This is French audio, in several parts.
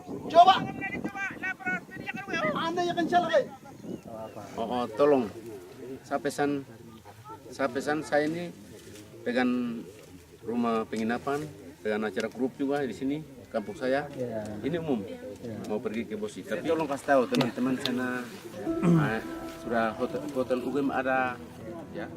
Coba. Anda yang kencang lagi. Oh, tolong. Saya pesan saya ini pegang rumah penginapan, pegang acara grup juga di sini, kampung saya. Ini umum. Mau pergi ke Bosi. Tapi tolong kasih tahu teman-teman sana sudah hotel UGM ada ya.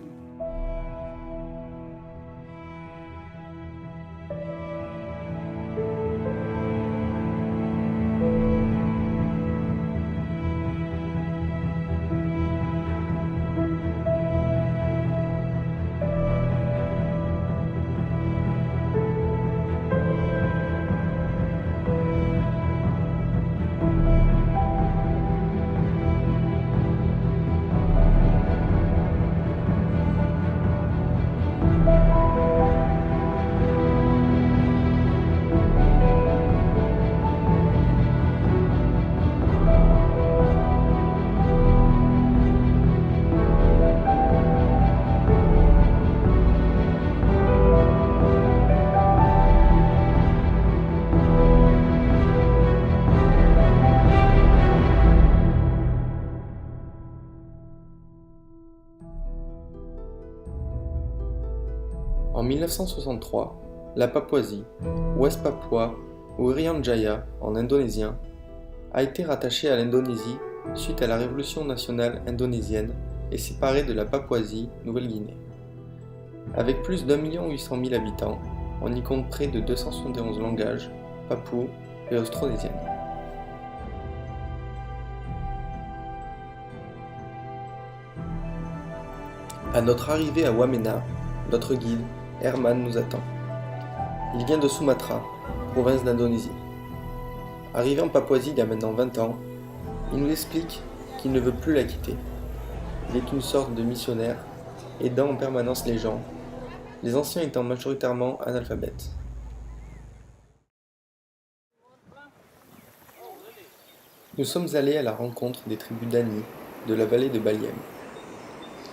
En 1963, la Papouasie, Ouest Papua ou Irian Jaya en indonésien, a été rattachée à l'Indonésie suite à la révolution nationale indonésienne et séparée de la Papouasie, Nouvelle-Guinée. Avec plus d'1,8 million habitants, on y compte près de 271 langages, papous et austronésiennes. À notre arrivée à Wamena, notre guide, Herman, nous attend. Il vient de Sumatra, province d'Indonésie. Arrivé en Papouasie il y a maintenant 20 ans, il nous explique qu'il ne veut plus la quitter. Il est une sorte de missionnaire, aidant en permanence les gens, les anciens étant majoritairement analphabètes. Nous sommes allés à la rencontre des tribus Dani de la vallée de Baliem.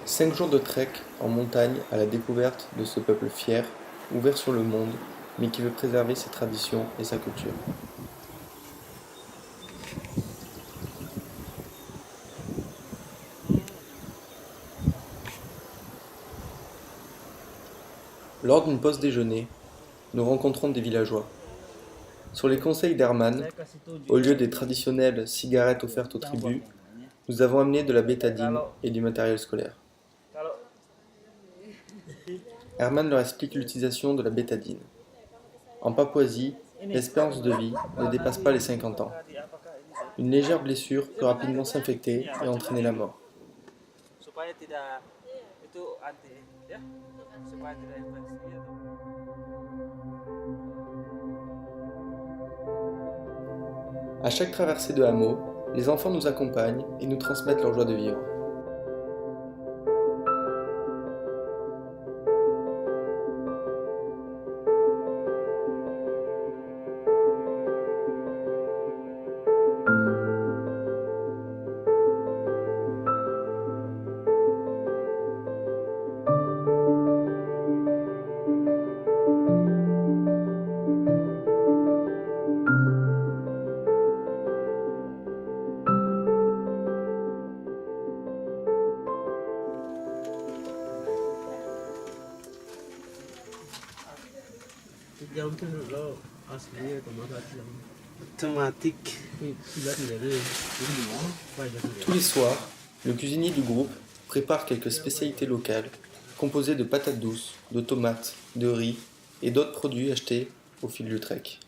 5 jours de trek en montagne à la découverte de ce peuple fier, ouvert sur le monde, mais qui veut préserver ses traditions et sa culture. Lors d'une pause déjeuner, nous rencontrons des villageois. Sur les conseils d'Herman, au lieu des traditionnelles cigarettes offertes aux tribus, nous avons amené de la bétadine et du matériel scolaire. Herman leur explique l'utilisation de la bétadine. En Papouasie, l'espérance de vie ne dépasse pas les 50 ans. Une légère blessure peut rapidement s'infecter et entraîner la mort. À chaque traversée de hameau, les enfants nous accompagnent et nous transmettent leur joie de vivre. Tous les soirs, le cuisinier du groupe prépare quelques spécialités locales composées de patates douces, de tomates, de riz et d'autres produits achetés au fil du trek.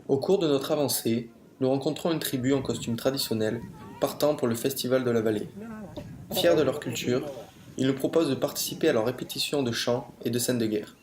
Au cours de notre avancée, nous rencontrons une tribu en costume traditionnel, partant pour le festival de la vallée. Fiers de leur culture, il nous propose de participer à leur répétition de chants et de scènes de guerre.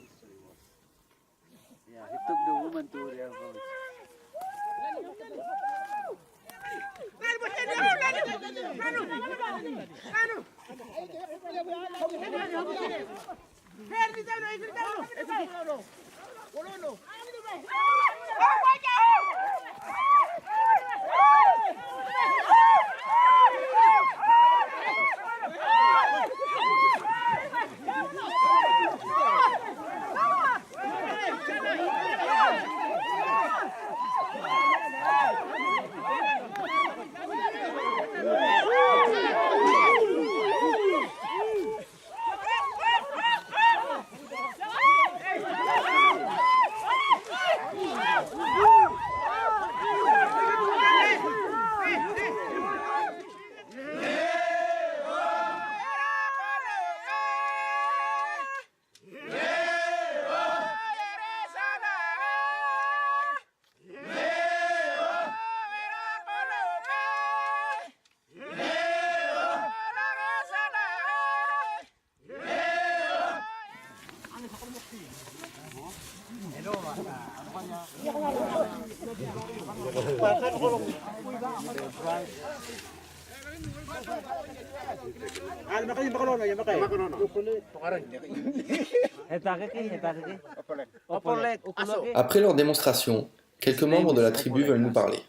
Après leur démonstration, quelques membres de la tribu veulent nous parler.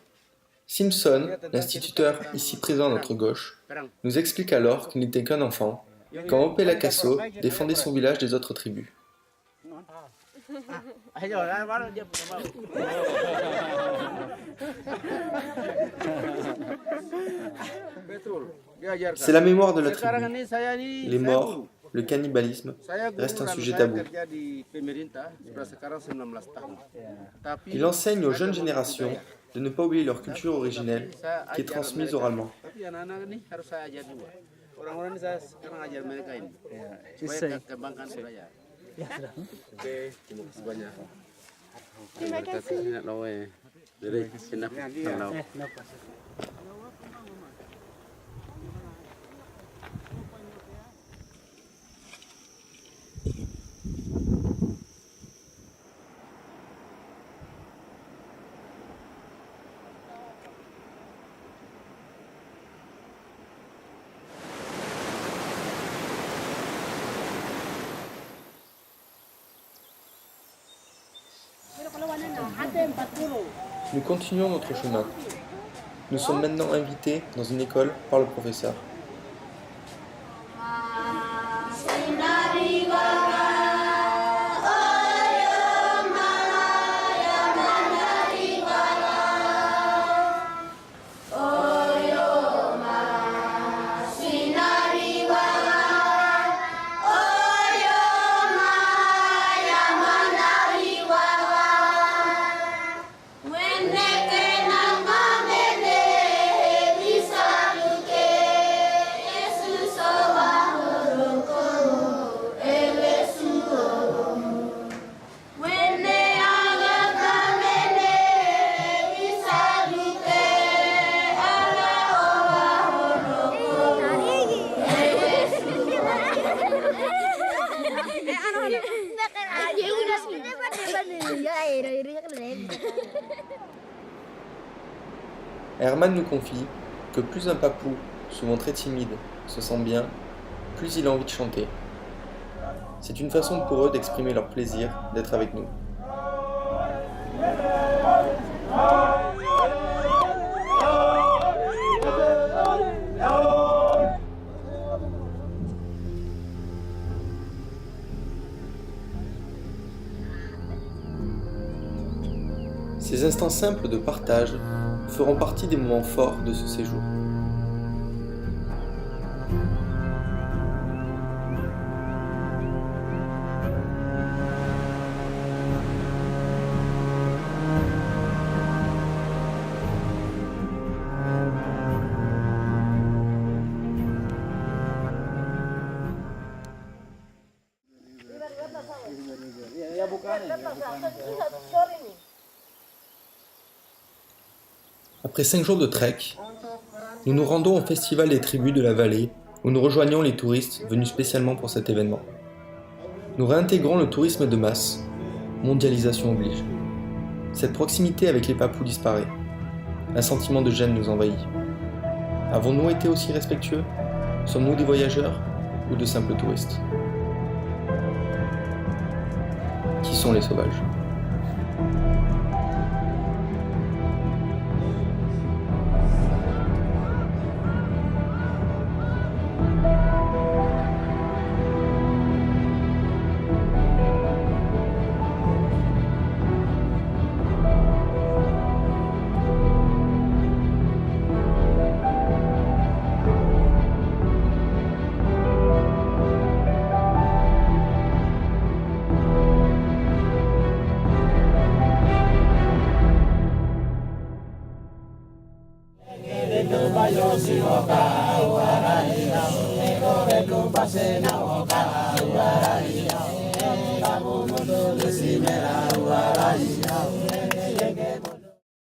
Simpson, l'instituteur ici présent à notre gauche, nous explique alors qu'il n'était qu'un enfant quand Opelakaso défendait son village des autres tribus. C'est la mémoire de la tribu. Les morts, le cannibalisme restent un sujet tabou. Il enseigne aux jeunes générations de ne pas oublier leur culture originelle qui est transmise oralement. Nous continuons notre chemin. Nous sommes maintenant invités dans une école par le professeur. Herman nous confie que plus un papou, souvent très timide, se sent bien, plus il a envie de chanter. C'est une façon pour eux d'exprimer leur plaisir d'être avec nous. Ces instants simples de partage feront partie des moments forts de ce séjour. Après 5 jours de trek, nous nous rendons au Festival des tribus de la vallée où nous rejoignons les touristes venus spécialement pour cet événement. Nous réintégrons le tourisme de masse, mondialisation oblige. Cette proximité avec les Papous disparaît. Un sentiment de gêne nous envahit. Avons-nous été aussi respectueux? Sommes-nous des voyageurs ou de simples touristes? Qui sont les sauvages? Yo si boca,